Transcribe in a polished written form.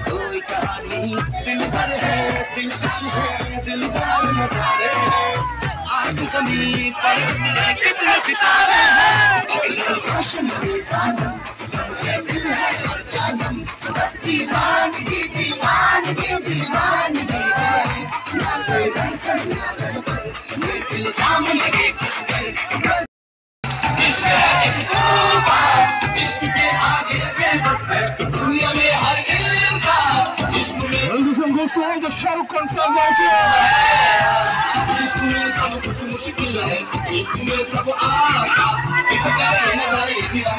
कोई कहानी दिल भर है, दिल खुश है, दिल भर नजारे हैं। आज ज़मीन पर कितने सितारे हैं, रोशन दीवाना मुझे दिल है और जानम, बस दीवानगी दीवानगी दीवानगी है। ना कोई रंग ना रंग, ये दिल सामने एक इश्क है एक तूफान, इश्क के आगे बेबस है दुनिया में हर इंसान। To all the Shahrukh Khan fans out here. इश्क में सब कुछ मुश्किल है, इश्क में सब आसान।